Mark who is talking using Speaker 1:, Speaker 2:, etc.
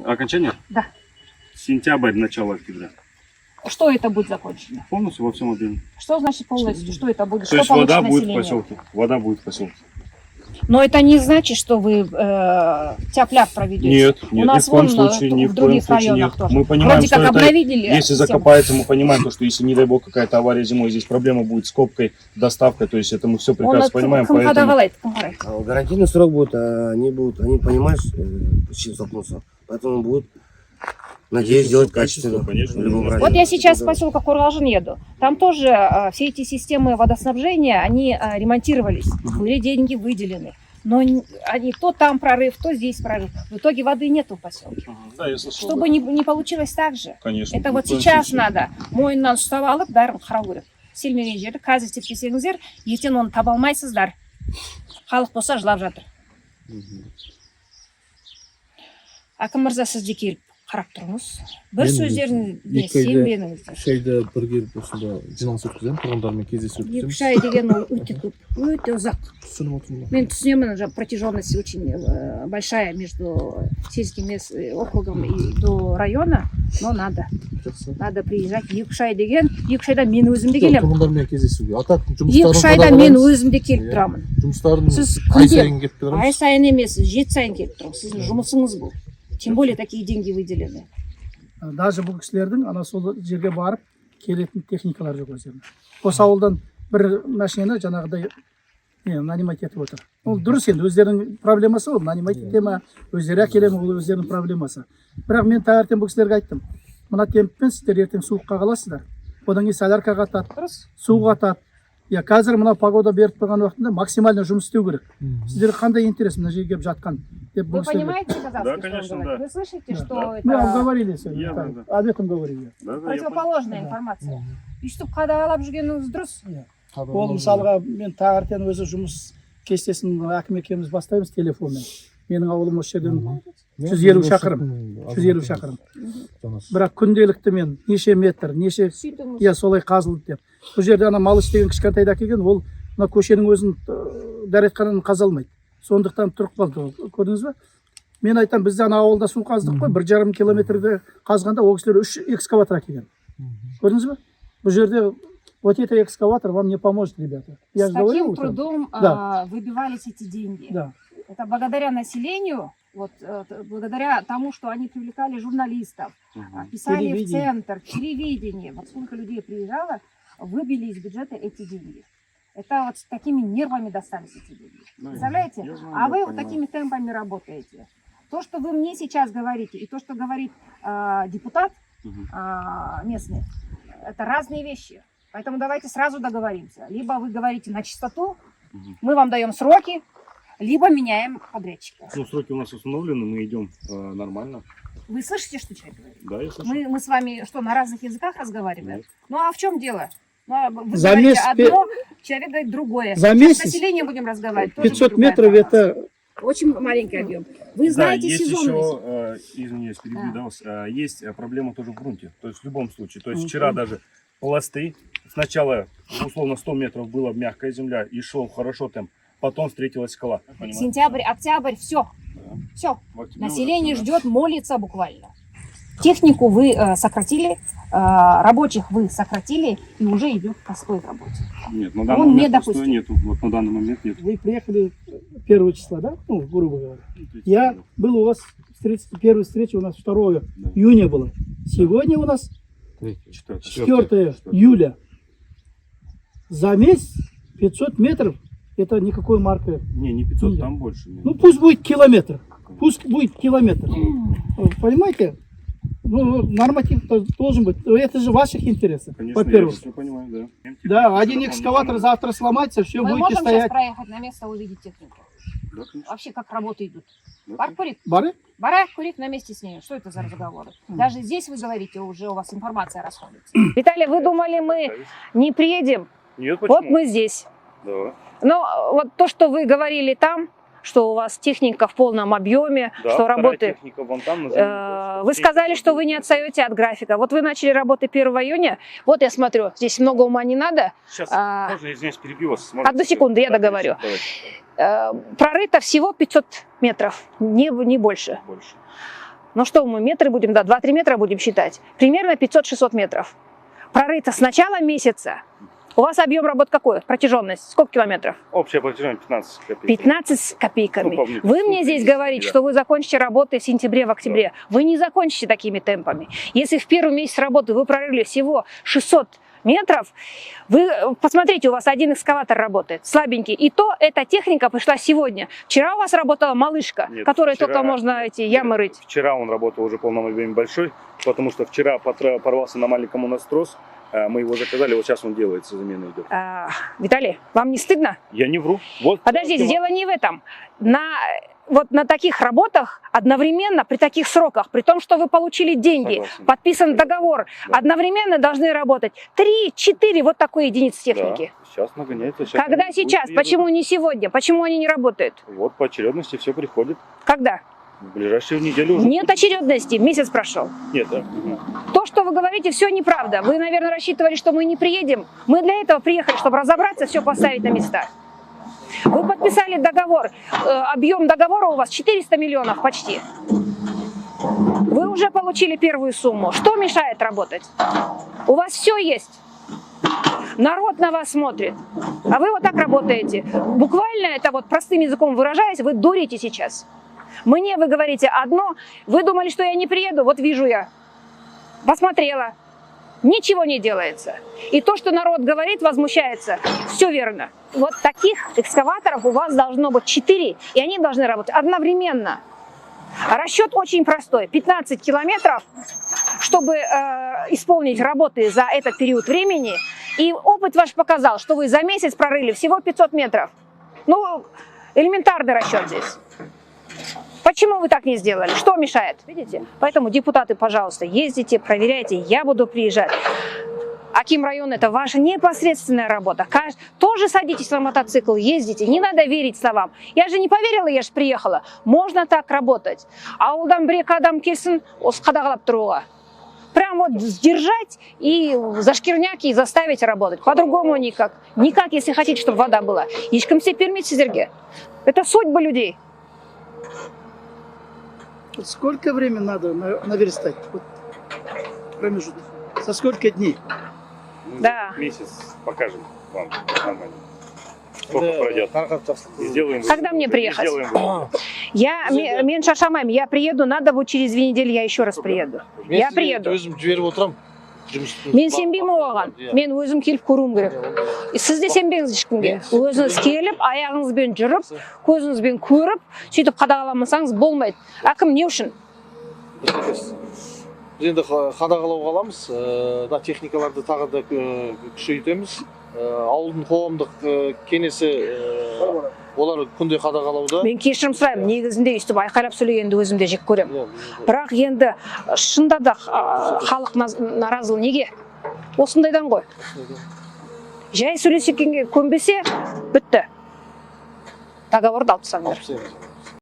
Speaker 1: Окончание?
Speaker 2: Да.
Speaker 1: Сентябрь, начало октября.
Speaker 2: Что это будет закончено?
Speaker 1: Полностью во всем объеме.
Speaker 2: Что значит полностью? Что это будет?
Speaker 1: То
Speaker 2: Что
Speaker 1: есть
Speaker 2: получит
Speaker 1: вода будет в
Speaker 2: население?
Speaker 1: поселке. Вода будет в поселке.
Speaker 2: Но это не значит, что вы тяп-ляп проведете.
Speaker 1: Нет,
Speaker 2: У
Speaker 1: нет,
Speaker 2: нас
Speaker 1: ни в коем
Speaker 2: вон
Speaker 1: случае, ни
Speaker 2: в
Speaker 1: в коем
Speaker 2: других
Speaker 1: случае
Speaker 2: районах
Speaker 1: нет.
Speaker 2: тоже.
Speaker 1: Мы понимаем,
Speaker 2: Вроде
Speaker 1: что
Speaker 2: как
Speaker 1: это,
Speaker 2: обновили
Speaker 1: если
Speaker 2: систему.
Speaker 1: закопается, мы понимаем, то, что если, не дай бог, какая-то авария зимой, здесь проблема будет с копкой, доставкой, то есть это мы все прекрасно понимаем, поэтому...
Speaker 3: Гарантийный срок будет, они понимаешь, с чем столкнуться, поэтому будут, надеюсь, сделать качественно.
Speaker 1: Конечно.
Speaker 2: Вот я сейчас в поселка Куралжин еду. Там тоже все эти системы водоснабжения, они ремонтировались, были деньги выделены. Но они то там прорыв, то здесь прорыв. В итоге воды нету в поселке.
Speaker 1: Да, я слышал,
Speaker 2: Чтобы
Speaker 1: да.
Speaker 2: не получилось так же.
Speaker 1: Конечно.
Speaker 2: Это
Speaker 1: ни
Speaker 2: вот
Speaker 1: в коем
Speaker 2: сейчас
Speaker 1: случае.
Speaker 2: надо. Мойнынан ұстап алып, бәрін қарау керек. Селмеген жерді қазір теппесеңіздер, ертең оны таба алмайсыздар. Халық болса жылап жатыр. Әкім мырза, сіз де келіп қарап тұрыңыз. Бір сөздеріне сенбеңіздер.
Speaker 4: 3 айда бір келіп осында жиналыс өткіземін, тұрғындармен кездесу
Speaker 2: 2
Speaker 4: өткіземіз.
Speaker 2: ай деген ол өте көп, өте ұзақ.
Speaker 4: Түсініп отырмын.
Speaker 2: Мен түсінемін, протяженность очень большая между сельским округом и до района, но надо. Надо приезжать. 2 ай деген, 2 айда мен өзім де келемін.
Speaker 4: Тұрғындармен кездесуге. А так
Speaker 2: 2 айда мен өзім де келіп тұрамын.
Speaker 4: Жұмыстарын
Speaker 2: Сіз
Speaker 4: ай сайын келіп
Speaker 2: ай
Speaker 4: тұрамыз.
Speaker 2: сайын емес, 7 сайын келіп тұрмыз. Сіздің жұмысыңыз бұл. Тем более такие деньги выделены.
Speaker 5: Даже бұл кісілердің ана сол жерге барып келетін техникалар жоқ өздерінің. Осы ауылдан бір машинаны жаңағыдай нанимать етіп отыр. Ол дұрыс енді, өздерінің проблемасы ол, нанимать ете ма, өздері әкеле ме, ол өздерінің проблемасы. Бірақ мен таңертең бұл кісілерге айттым, мына темппен сіздер ертең суыққа қаласыздар. Одан кейін соляркаға атады, суға атады. Я қазір мына погода беріп тұрған уақытында максимально жұмыс істеу керек. Сіздер қандай интерес мына жерге келіп жатқан?
Speaker 2: Вы понимаете, казахский,
Speaker 1: Да,
Speaker 2: что
Speaker 1: конечно,
Speaker 2: он говорит?
Speaker 1: да.
Speaker 2: Вы слышите, что
Speaker 5: Мы
Speaker 2: это
Speaker 5: обговорили сегодня,
Speaker 1: Да.
Speaker 5: об этом говорили.
Speaker 2: противоположная информация? Өйстіп қадағалап жүргеніңіз дұрыс.
Speaker 5: Ол мысалға мен таңертең өзі жұмыс кестесін әкім екеуміз бастаймыз телефонмен. Менің ауылым осы жерден 150 шақырым. 150 шақырым. Бірақ күнделікті мен неше метр, неше солай қазылды деп. Бұл жерде ана Малыш деген кішкентайды әкелген, ол мына көшенің өзін дәретхананы қаза алмайды. Сондықтан тұрып қалды. Көрдіңіз бе? Мен айтам, бізде ана ауылда су қаздық қой, 1,5 километрді қазғанда ол кісілер 3 экскаватор әкелген. Көрдіңіз бе? Бұл жерде вот это экскаватор вам не поможет, ребята. Я
Speaker 2: С
Speaker 5: же говорил,
Speaker 2: таким трудом выбивались эти деньги.
Speaker 5: Да.
Speaker 2: Это благодаря населению, вот, благодаря тому, что они привлекали журналистов, писали в центр, телевидение. Вот сколько людей приезжало, выбили из бюджета эти деньги. Это вот с такими нервами достались эти деньги. Представляете? А вы вот такими темпами работаете. То, что вы мне сейчас говорите, и то, что говорит депутат местный, это разные вещи. Поэтому давайте сразу договоримся. Либо вы говорите на чистоту, мы вам даем сроки, либо меняем подрядчика.
Speaker 1: Ну, сроки у нас установлены, мы идем нормально.
Speaker 2: Вы слышите, что человек говорит?
Speaker 1: Да, я слышу.
Speaker 2: Мы с вами что, на разных языках разговариваем?
Speaker 1: Нет.
Speaker 2: Ну а в чем дело? Ну, вы
Speaker 5: За
Speaker 2: говорите
Speaker 5: месяц
Speaker 2: одно, человек говорит другое.
Speaker 5: За
Speaker 2: Сейчас
Speaker 5: месяц
Speaker 2: с населением будем разговаривать. тоже
Speaker 5: 500
Speaker 2: другая
Speaker 5: метров
Speaker 2: информация.
Speaker 5: это...
Speaker 2: Очень маленький объем. Вы знаете
Speaker 1: есть
Speaker 2: сезонность.
Speaker 1: еще, извиняюсь, перебью, да, есть проблема тоже в грунте. То есть в любом случае. То есть вчера даже пласты. Сначала, условно, 100 метров была мягкая земля и шел хорошо темп. Потом встретилась скала. Понимаете?
Speaker 2: Сентябрь, октябрь, все.
Speaker 1: Да.
Speaker 2: Все.
Speaker 1: В октябре
Speaker 2: Население
Speaker 1: уже,
Speaker 2: ждет, молится буквально. Технику вы сократили, рабочих вы сократили, и уже идет постой в работе.
Speaker 1: Нет, на
Speaker 2: Он
Speaker 1: данный момент
Speaker 2: недопустим.
Speaker 1: постоя нету. Вот на данный момент нет.
Speaker 5: Вы приехали 1 числа, да? Ну, грубо говоря. Я был у вас, первая встреча у нас 2 июня была. Сегодня у нас 4 июля. За месяц 500 метров, это никакой маркер.
Speaker 1: Не 500,
Speaker 5: Нет.
Speaker 1: там больше.
Speaker 5: Ну пусть будет километр. Пусть будет километр. Понимаете? Ну, норматив должен быть. Это же в ваших интересах,
Speaker 1: Конечно,
Speaker 5: во-первых.
Speaker 1: я все понимаю, да.
Speaker 5: Да, один экскаватор завтра сломается, все,
Speaker 2: Мы
Speaker 5: будете
Speaker 2: можем сейчас
Speaker 5: стоять.
Speaker 2: проехать на место, увидеть технику?
Speaker 1: Да, конечно.
Speaker 2: Вообще, как работы идут?
Speaker 1: Да,
Speaker 2: Бар курит?
Speaker 5: Бары?
Speaker 2: Барак курит на месте с ней. Что это за разговоры? Даже здесь вы говорите, уже у вас информация расходится. Виталий, вы думали, мы не приедем?
Speaker 1: Нет,
Speaker 2: Вот мы здесь.
Speaker 1: Да.
Speaker 2: Но вот то, что вы говорили там, что у вас техника в полном объеме, что работает. Вы сказали, что вы не отстаете от графика. Вот вы начали работы 1 июня. Вот я смотрю, здесь много ума не надо.
Speaker 1: Сейчас, можно, извиняюсь, перебью вас.
Speaker 2: Одну секунду, я договорю. Прорыто всего 500 метров, не больше. Ну что, мы метры будем, да, 2-3 метра будем считать. Примерно 500-600 метров. Прорыто с начала месяца. У вас объем работ какой? Протяженность? Сколько километров?
Speaker 1: Общая протяженность 15 копеек.
Speaker 2: 15 с копейками.
Speaker 1: Ну, помните,
Speaker 2: Вы мне здесь говорите,
Speaker 1: да.
Speaker 2: что вы закончите работы в сентябре, в октябре. Вы не закончите такими темпами. Если в первый месяц работы вы прорыли всего 600 метров, вы посмотрите, у вас один экскаватор работает, слабенький. И то эта техника пришла сегодня. Вчера у вас работала малышка,
Speaker 1: Нет,
Speaker 2: которой
Speaker 1: вчера-
Speaker 2: только можно эти ямы рыть.
Speaker 1: Вчера он работал уже в полном объеме большой, потому что вчера порвался на маленьком у нас трос. Мы его заказали, вот сейчас он делается, замена идет.
Speaker 2: Виталий, вам не стыдно?
Speaker 1: Я не вру. Вот.
Speaker 2: Подождите, дело не в этом. Вот на таких работах одновременно, при таких сроках, при том, что вы получили деньги,
Speaker 1: Согласен.
Speaker 2: подписан договор,
Speaker 1: Да.
Speaker 2: одновременно должны работать 3-4 вот такой единицы техники.
Speaker 1: Да, сейчас нагоняется. Сейчас
Speaker 2: Когда
Speaker 1: будет
Speaker 2: сейчас?
Speaker 1: приедут.
Speaker 2: Почему не сегодня? Почему они не работают?
Speaker 1: Вот по очередности все приходит.
Speaker 2: Когда?
Speaker 1: В ближайшую неделю уже.
Speaker 2: Нет очередности, месяц прошел.
Speaker 1: Нет, да.
Speaker 2: То, что вы говорите, все неправда. Вы, наверное, рассчитывали, что мы не приедем. Мы для этого приехали, чтобы разобраться, все поставить на места. Вы подписали договор. Объем договора у вас 400 миллионов почти. Вы уже получили первую сумму. Что мешает работать? У вас все есть. Народ на вас смотрит. А вы вот так работаете. Буквально это вот простым языком выражаясь, вы дурите сейчас. Мне вы говорите одно, вы думали, что я не приеду, вот вижу я. Посмотрела. Ничего не делается. И то, что народ говорит, возмущается, все верно. Вот таких экскаваторов у вас должно быть 4, и они должны работать одновременно. Расчет очень простой. 15 километров, чтобы исполнить работы за этот период времени. И опыт ваш показал, что вы за месяц прорыли всего 500 метров. Ну, элементарный расчет здесь. Почему вы так не сделали? Что мешает? Видите? Поэтому, депутаты, пожалуйста, ездите, проверяйте, я буду приезжать. Акимрайон – это ваша непосредственная работа. Тоже садитесь на мотоцикл, ездите, не надо верить словам. Я же не поверила, я же приехала. Можно так работать. Ауылдан бір адам келсін, осы қадағалап тұруға. Прям вот сдержать и зашкирняк и заставить работать. По-другому никак. Никак, если хотите, чтобы вода была. Ешкім сеп бермейді сіздерге. Это судьба людей.
Speaker 5: Сколько времени надо наверстать? Вот промежуток. За сколько дней?
Speaker 2: Да.
Speaker 1: Месяц покажем вам нормально. Сколько пройдет. И сделаем.
Speaker 2: Когда мне приехать?
Speaker 1: Сделаем.
Speaker 2: Мен шаршамаймын. Я приеду, надо будет через 2 недели, я еще раз приеду. Я приеду.
Speaker 4: өзім жіберіп отырамын.
Speaker 2: Мен сенбеймін оған. Мен өзім келіп көруім керек. Сіз де сенбеңіз ешкімге. Өзіңіз келіп, аяғыңызбен жүріп, көзіңізбен көріп, сөйтіп қадағаламасаңыз болмайды. Әкім не үшін?
Speaker 4: Біз енді қадағалауға аламыз, да техникаларды тағы да күшейтеміз. Ауылдың қоғамдық кеңесі олар күнде қадағалауда.
Speaker 2: Мен кешірім сұраймын, негізінде өйстіп айқайлап сөйлегенді өзім де жек көремін. Бірақ енді шында да халық наразылы неге? Осындайдан ғой. Жай сөйлесекенге көнбесе, бітті. Договорды алып тастаңдар.